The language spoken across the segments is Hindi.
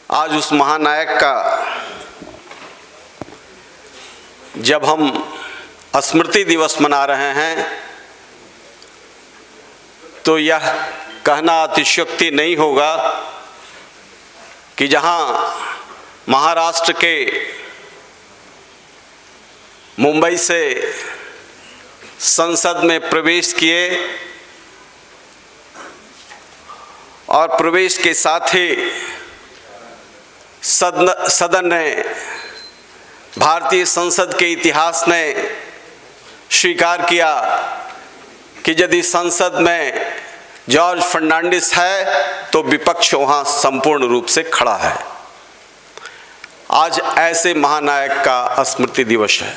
आज उस महानायक का जब हम स्मृति दिवस मना रहे हैं तो यह कहना अतिशयोक्ति नहीं होगा कि जहां महाराष्ट्र के मुंबई से संसद में प्रवेश किए और प्रवेश के साथ ही सदन ने, भारतीय संसद के इतिहास ने स्वीकार किया कि यदि संसद में जॉर्ज फर्नांडिस है तो विपक्ष वहां संपूर्ण रूप से खड़ा है। आज ऐसे महानायक का स्मृति दिवस है।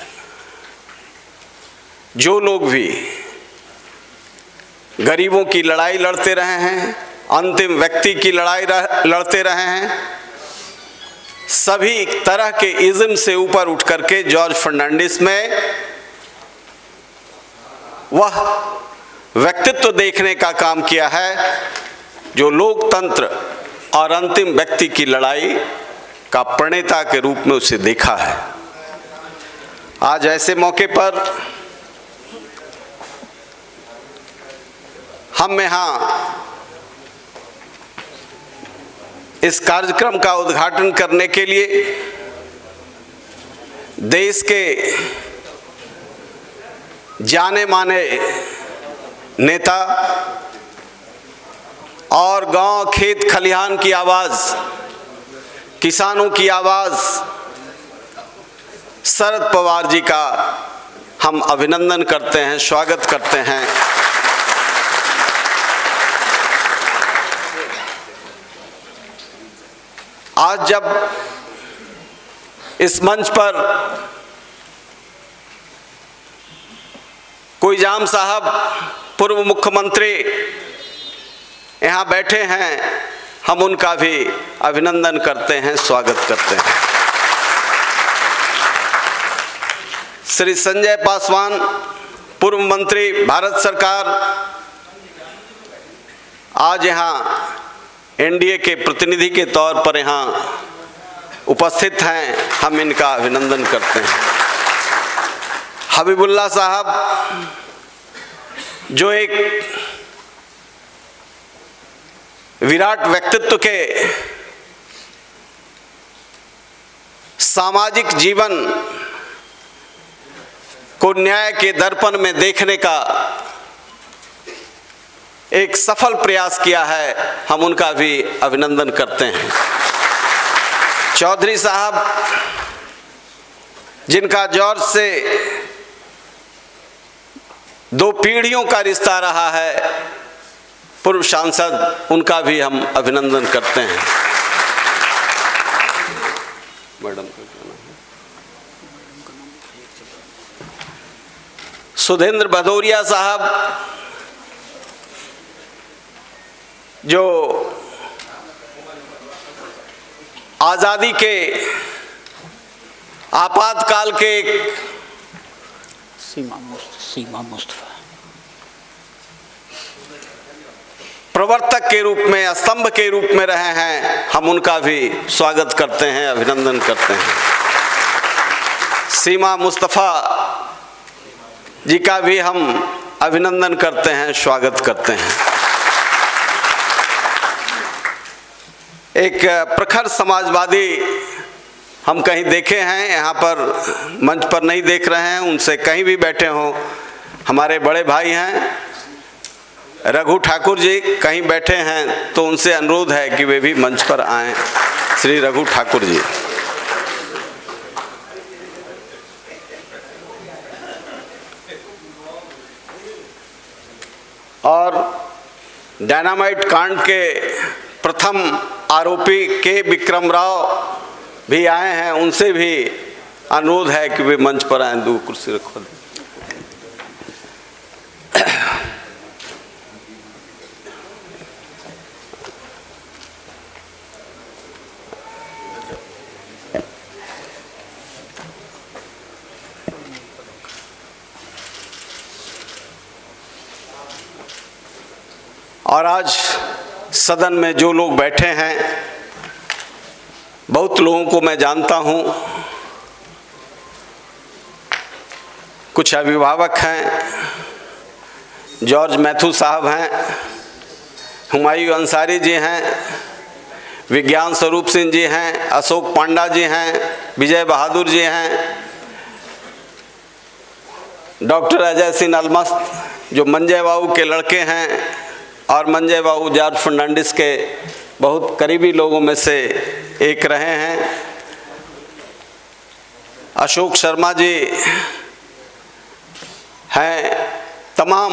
जो लोग भी गरीबों की लड़ाई लड़ते रहे हैं, अंतिम व्यक्ति की लड़ाई लड़ते रहे हैं, सभी तरह के इज्म से ऊपर उठ करके जॉर्ज फर्नांडिस में वह व्यक्तित्व देखने का काम किया है जो लोकतंत्र और अंतिम व्यक्ति की लड़ाई का प्रणेता के रूप में उसे देखा है। आज ऐसे मौके पर हम यहाँ इस कार्यक्रम का उद्घाटन करने के लिए देश के जाने माने नेता और गांव खेत खलिहान की आवाज, किसानों की आवाज शरद पवार जी का हम अभिनंदन करते हैं, स्वागत करते हैं। आज जब इस मंच पर कोई जाम साहब पूर्व मुख्यमंत्री यहाँ बैठे हैं, हम उनका भी अभिनंदन करते हैं, स्वागत करते हैं। श्री संजय पासवान पूर्व मंत्री भारत सरकार आज यहाँ एनडीए के प्रतिनिधि के तौर पर यहाँ उपस्थित हैं, हम इनका अभिनंदन करते हैं। हबीबुल्ला साहब जो एक विराट व्यक्तित्व के सामाजिक जीवन को न्याय के दर्पण में देखने का एक सफल प्रयास किया है, हम उनका भी अभिनंदन करते हैं। चौधरी साहब जिनका जॉर्ज से 2 पीढ़ियों का रिश्ता रहा है, पूर्व सांसद, उनका भी हम अभिनंदन करते हैं। मैडम सुधेंद्र भदौरिया साहब जो आज़ादी के आपातकाल के सीमा मुस्तफा प्रवर्तक के रूप में, स्तंभ के रूप में रहे हैं, हम उनका भी स्वागत करते हैं, अभिनंदन करते हैं। सीमा मुस्तफा जी का भी हम अभिनंदन करते हैं, स्वागत करते हैं। एक प्रखर समाजवादी हम कहीं देखे हैं, यहाँ पर मंच पर नहीं देख रहे हैं, उनसे कहीं भी बैठे हों, हमारे बड़े भाई हैं रघु ठाकुर जी कहीं बैठे हैं तो उनसे अनुरोध है कि वे भी मंच पर आएं। श्री रघु ठाकुर जी। और डायनामाइट कांड के प्रथम आरोपी के विक्रम राव भी आए हैं, उनसे भी अनुरोध है कि वे मंच पर आएं। 2 कुर्सी रखो। और आज सदन में जो लोग बैठे हैं, बहुत लोगों को मैं जानता हूँ, कुछ अभिभावक हैं, जॉर्ज मैथ्यू साहब हैं, हुमायूं अंसारी जी हैं, विज्ञान स्वरूप सिंह जी हैं, अशोक पांडा जी हैं, विजय बहादुर जी हैं, डॉक्टर अजय सिंह अलमस्त जो मंजय बाबू के लड़के हैं और मंजय बाबू जॉर्ज फर्नांडिस के बहुत करीबी लोगों में से एक रहे हैं, अशोक शर्मा जी हैं, तमाम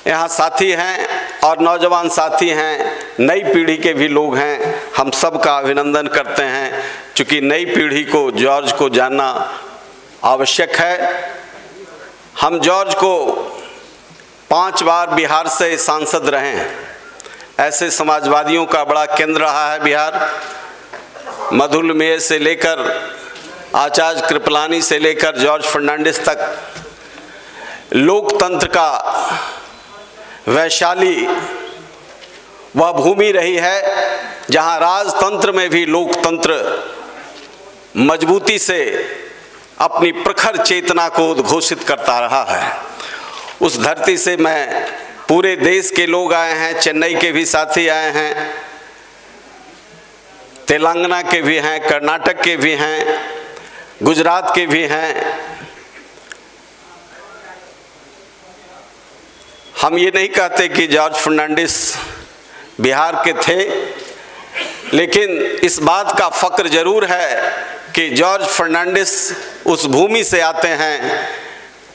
यहाँ साथी हैं और नौजवान साथी हैं, नई पीढ़ी के भी लोग हैं। हम सब का अभिनंदन करते हैं, क्योंकि नई पीढ़ी को जॉर्ज को जानना आवश्यक है। हम जॉर्ज को 5 बार बिहार से सांसद रहे हैं। ऐसे समाजवादियों का बड़ा केंद्र रहा है बिहार। मधुलमेय से लेकर आचार्य कृपलानी से लेकर जॉर्ज फर्नांडिस तक लोकतंत्र का वैशाली वह भूमि रही है जहां राजतंत्र में भी लोकतंत्र मजबूती से अपनी प्रखर चेतना को उद्घोषित करता रहा है। उस धरती से मैं पूरे देश के लोग आए हैं, चेन्नई के भी साथी आए हैं, तेलंगाना के भी हैं, कर्नाटक के भी हैं, गुजरात के भी हैं। हम ये नहीं कहते कि जॉर्ज फर्नांडिस बिहार के थे, लेकिन इस बात का फक्र जरूर है कि जॉर्ज फर्नांडिस उस भूमि से आते हैं।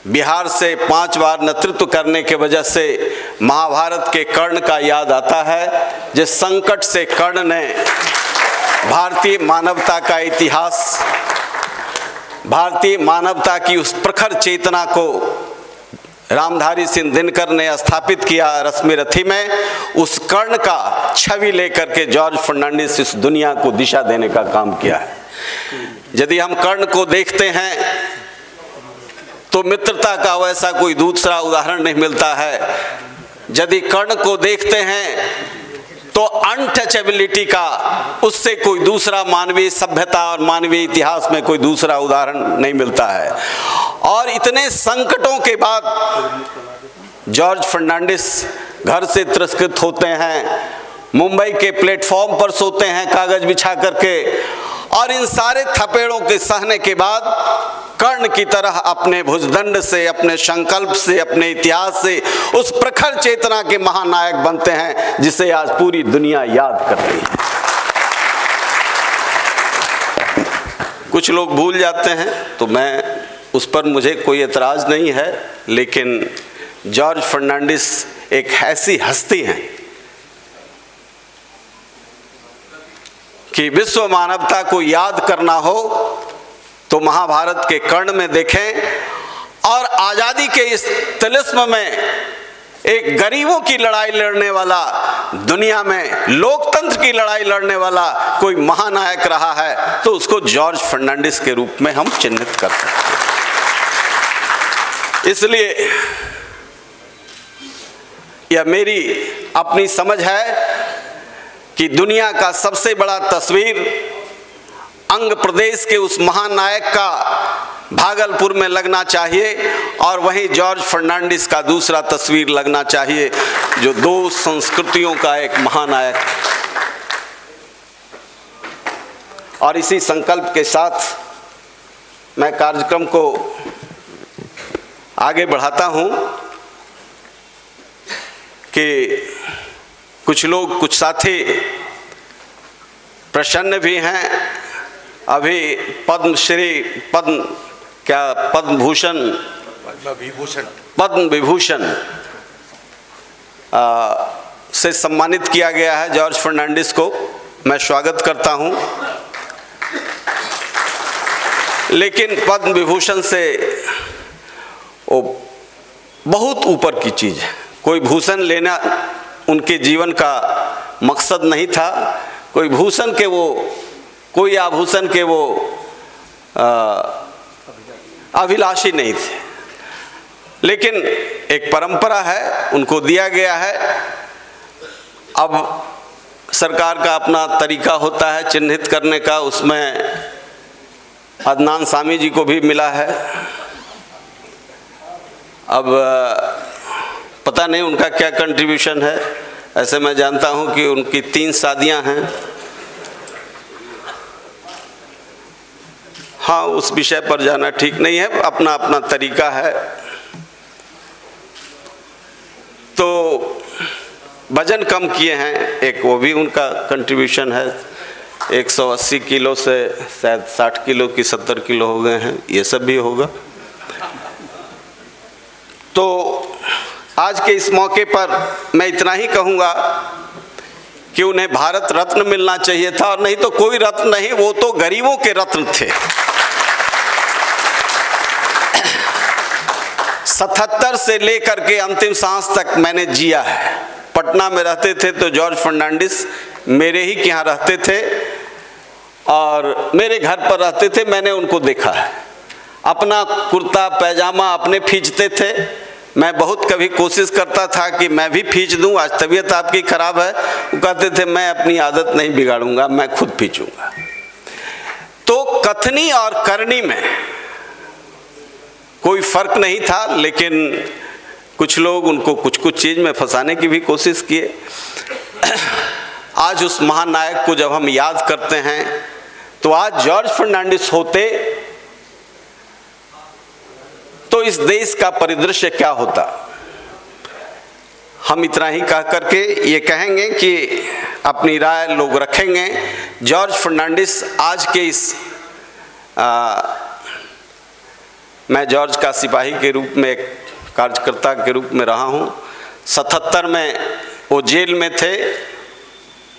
बिहार से 5 बार नेतृत्व करने के वजह से महाभारत के कर्ण का याद आता है, जिस संकट से कर्ण ने भारतीय मानवता का इतिहास, भारतीय मानवता की उस प्रखर चेतना को रामधारी सिंह दिनकर ने स्थापित किया रश्मि रथी में। उस कर्ण का छवि लेकर के जॉर्ज फर्नांडिस इस दुनिया को दिशा देने का काम किया है। यदि हम कर्ण को देखते हैं तो मित्रता का वैसा कोई दूसरा उदाहरण नहीं मिलता है। यदि कर्ण को देखते हैं तो अनटचेबिलिटी का उससे कोई दूसरा मानवीय सभ्यता और मानवीय इतिहास में कोई दूसरा उदाहरण नहीं मिलता है। और इतने संकटों के बाद जॉर्ज फर्नांडिस घर से तिरस्कृत होते हैं, मुंबई के प्लेटफॉर्म पर सोते हैं कागज बिछा करके, और इन सारे थपेड़ों के सहने के बाद कर्ण की तरह अपने भुजदंड से, अपने संकल्प से, अपने इतिहास से उस प्रखर चेतना के महानायक बनते हैं जिसे आज पूरी दुनिया याद करती है। कुछ लोग भूल जाते हैं तो मैं उस पर मुझे कोई एतराज नहीं है, लेकिन जॉर्ज फर्नांडिस एक ऐसी हस्ती हैं कि विश्व मानवता को याद करना हो तो महाभारत के कर्ण में देखें, और आज़ादी के इस तिलिस्म में एक गरीबों की लड़ाई लड़ने वाला, दुनिया में लोकतंत्र की लड़ाई लड़ने वाला कोई महानायक रहा है तो उसको जॉर्ज फर्नांडिस के रूप में हम चिन्हित कर सकते हैं। इसलिए यह मेरी अपनी समझ है कि दुनिया का सबसे बड़ा तस्वीर अंग प्रदेश के उस महानायक का भागलपुर में लगना चाहिए, और वहीं जॉर्ज फर्नांडिस का दूसरा तस्वीर लगना चाहिए जो 2 संस्कृतियों का एक महानायक। और इसी संकल्प के साथ मैं कार्यक्रम को आगे बढ़ाता हूं कि कुछ लोग, कुछ साथी प्रसन्न भी हैं। अभी पद्म विभूषण से सम्मानित किया गया है जॉर्ज फर्नांडिस को। मैं स्वागत करता हूं, लेकिन पद्म विभूषण से वो बहुत ऊपर की चीज़ है। कोई भूषण लेना उनके जीवन का मकसद नहीं था, कोई भूषण के वो, कोई आभूषण के वो अभिलाषी नहीं थे, लेकिन एक परंपरा है, उनको दिया गया है। अब सरकार का अपना तरीका होता है चिन्हित करने का, उसमें अदनान सामी जी को भी मिला है। अब पता नहीं उनका क्या कंट्रीब्यूशन है। ऐसे मैं जानता हूं कि उनकी 3 शादियां हैं। हाँ, उस विषय पर जाना ठीक नहीं है, अपना अपना तरीका है। तो वजन कम किए हैं, एक वो भी उनका कंट्रीब्यूशन है। 180 किलो से शायद 60 किलो की 70 किलो हो गए हैं, ये सब भी होगा। तो आज के इस मौके पर मैं इतना ही कहूँगा कि उन्हें भारत रत्न मिलना चाहिए था, और नहीं तो कोई रत्न नहीं, वो तो गरीबों के रत्न थे। 77 से लेकर के अंतिम सांस तक मैंने जिया है। पटना में रहते थे तो जॉर्ज फर्नांडिस मेरे ही के यहाँ रहते थे और मेरे घर पर रहते थे। मैंने उनको देखा है, अपना कुर्ता पैजामा अपने खींचते थे। मैं बहुत कभी कोशिश करता था कि मैं भी खींच दूं। आज तबीयत आपकी खराब है, वो कहते थे मैं अपनी आदत नहीं बिगाड़ूंगा, मैं खुद खींचूंगा। तो कथनी और करनी में कोई फर्क नहीं था, लेकिन कुछ लोग उनको कुछ कुछ चीज में फंसाने की भी कोशिश किए। आज उस महानायक को जब हम याद करते हैं तो आज जॉर्ज फर्नांडिस होते तो इस देश का परिदृश्य क्या होता। हम इतना ही कह करके ये कहेंगे कि अपनी राय लोग रखेंगे। जॉर्ज फर्नांडिस आज के इस मैं जॉर्ज का सिपाही के रूप में, एक कार्यकर्ता के रूप में रहा हूँ। 77 में वो जेल में थे,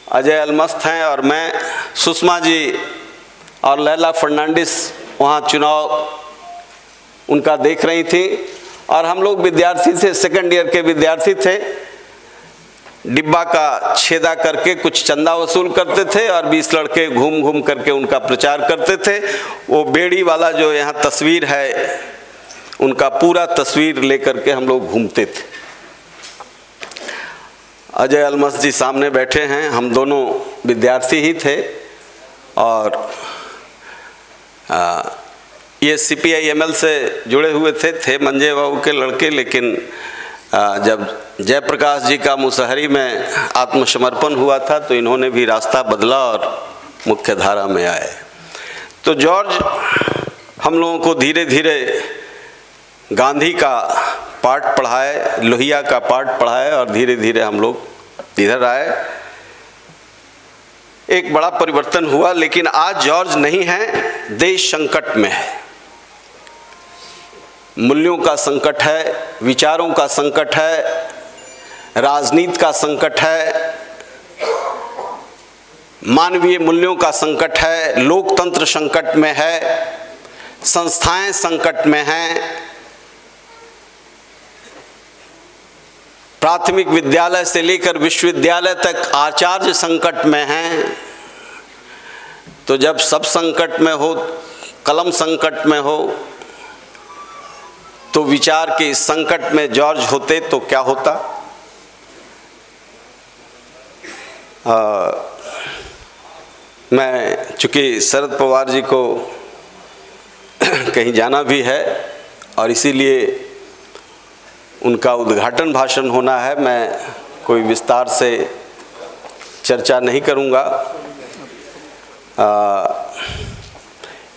अजय अलमस्त हैं और मैं, सुषमा जी और लैला फर्नांडिस वहाँ चुनाव उनका देख रही थी, और हम लोग विद्यार्थी थे, सेकंड ईयर के विद्यार्थी थे। डिब्बा का छेदा करके कुछ चंदा वसूल करते थे और 20 लड़के घूम घूम करके उनका प्रचार करते थे। वो बेड़ी वाला जो यहाँ तस्वीर है, उनका पूरा तस्वीर लेकर के हम लोग घूमते थे। अजय अलमस्त जी सामने बैठे हैं, हम दोनों विद्यार्थी ही थे और ये CPI-ML से जुड़े हुए थे मंजे बाबू के लड़के। लेकिन जब जयप्रकाश जी का मुसहरी में आत्मसमर्पण हुआ था तो इन्होंने भी रास्ता बदला और मुख्य धारा में आए। तो जॉर्ज हम लोगों को धीरे धीरे गांधी का पाठ पढ़ाए, लोहिया का पाठ पढ़ाए और धीरे धीरे हम लोग इधर आए। एक बड़ा परिवर्तन हुआ, लेकिन आज जॉर्ज नहीं है, देश संकट में है। मूल्यों का संकट है, विचारों का संकट है, राजनीति का संकट है, मानवीय मूल्यों का संकट है, लोकतंत्र संकट में है, संस्थाएं संकट में हैं, प्राथमिक विद्यालय से लेकर विश्वविद्यालय तक आचार्य संकट में हैं। तो जब सब संकट में हो, कलम संकट में हो, तो विचार के इस संकट में जॉर्ज होते तो क्या होता। मैं चूँकि शरद पवार जी को कहीं जाना भी है और इसीलिए उनका उद्घाटन भाषण होना है, मैं कोई विस्तार से चर्चा नहीं करूँगा।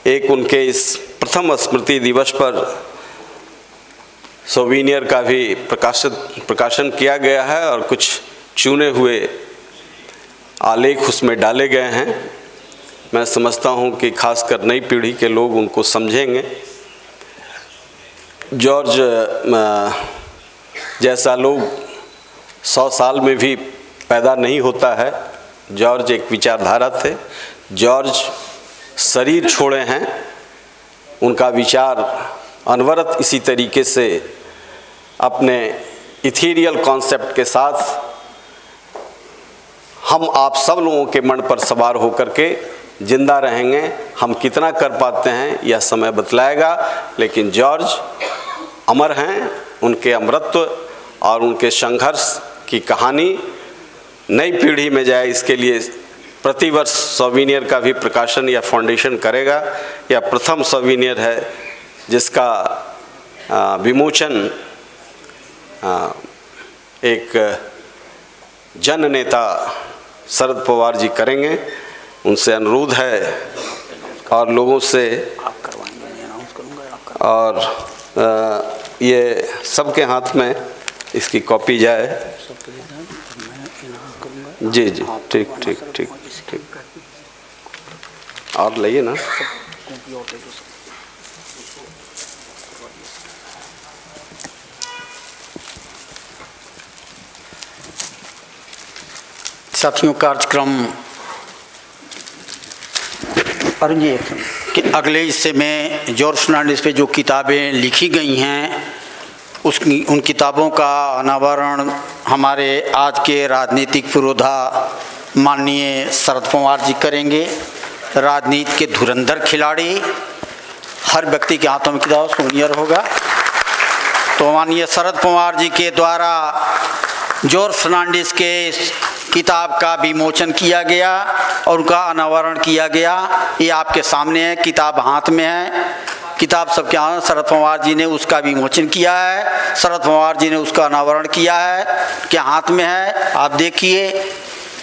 एक उनके इस प्रथम स्मृति दिवस पर सोवीनियर का भी प्रकाशन किया गया है और कुछ चुने हुए आलेख उसमें डाले गए हैं। मैं समझता हूं कि खासकर नई पीढ़ी के लोग उनको समझेंगे। जॉर्ज जैसा लोग 100 साल में भी पैदा नहीं होता है। जॉर्ज एक विचारधारा थे। जॉर्ज शरीर छोड़े हैं, उनका विचार अनवरत इसी तरीके से अपने इथीरियल कॉन्सेप्ट के साथ हम आप सब लोगों के मन पर सवार होकर के जिंदा रहेंगे। हम कितना कर पाते हैं यह समय बतलाएगा, लेकिन जॉर्ज अमर हैं। उनके अमरत्व और उनके संघर्ष की कहानी नई पीढ़ी में जाए, इसके लिए प्रतिवर्ष सोवेनियर का भी प्रकाशन या फाउंडेशन करेगा। यह प्रथम सोवेनियर है जिसका विमोचन एक जन नेता शरद पवार जी करेंगे। उनसे अनुरोध है और लोगों से, आप करवाएंगे, मैं अनाउंस करूंगा। और ये सबके हाथ में इसकी कॉपी जाए। मैं अनाउंस करूंगा। जी जी, ठीक ठीक ठीक ठीक। और लाइए ना। साथियों, कार्यक्रम अरुण जी कि अगले हिस्से में जॉर्ज फर्नांडिस पे जो किताबें लिखी गई हैं उन किताबों का अनावरण हमारे आज के राजनीतिक पुरोधा माननीय शरद पवार जी करेंगे। राजनीति के धुरंधर खिलाड़ी, हर व्यक्ति के हाथों में किताब सोनियर होगा। तो माननीय शरद पवार जी के द्वारा जॉर्ज फर्नांडिस के किताब का विमोचन किया गया और उनका अनावरण किया गया। ये आपके सामने है, किताब हाथ में है। किताब सबके हाथ, शरद पवार जी ने उसका विमोचन किया है, शरद पवार जी ने उसका अनावरण किया है, क्या हाथ में है आप देखिए।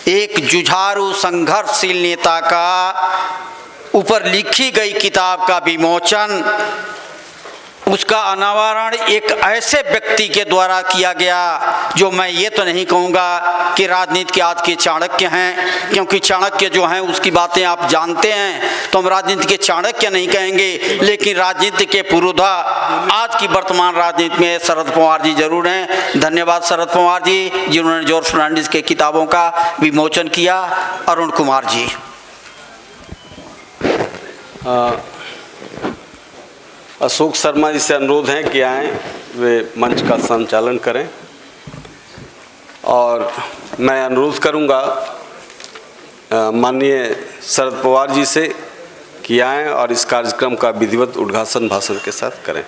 एक जुझारू संघर्षशील नेता का ऊपर लिखी गई किताब का विमोचन, उसका अनावरण एक ऐसे व्यक्ति के द्वारा किया गया जो मैं ये तो नहीं कहूँगा कि राजनीति के आज के चाणक्य हैं, क्योंकि चाणक्य जो हैं उसकी बातें आप जानते हैं, तो हम राजनीति के चाणक्य नहीं कहेंगे, लेकिन राजनीति के पुरोधा आज की वर्तमान राजनीति में शरद पवार जी जरूर हैं। धन्यवाद शरद पवार जी जिन्होंने जॉर्ज फर्नांडिस के किताबों का विमोचन किया। अरुण कुमार जी। अशोक शर्मा जी से अनुरोध है कि आएँ, वे मंच का संचालन करें। और मैं अनुरोध करूंगा माननीय शरद पवार जी से कि आएँ और इस कार्यक्रम का विधिवत उद्घाटन भाषण के साथ करें।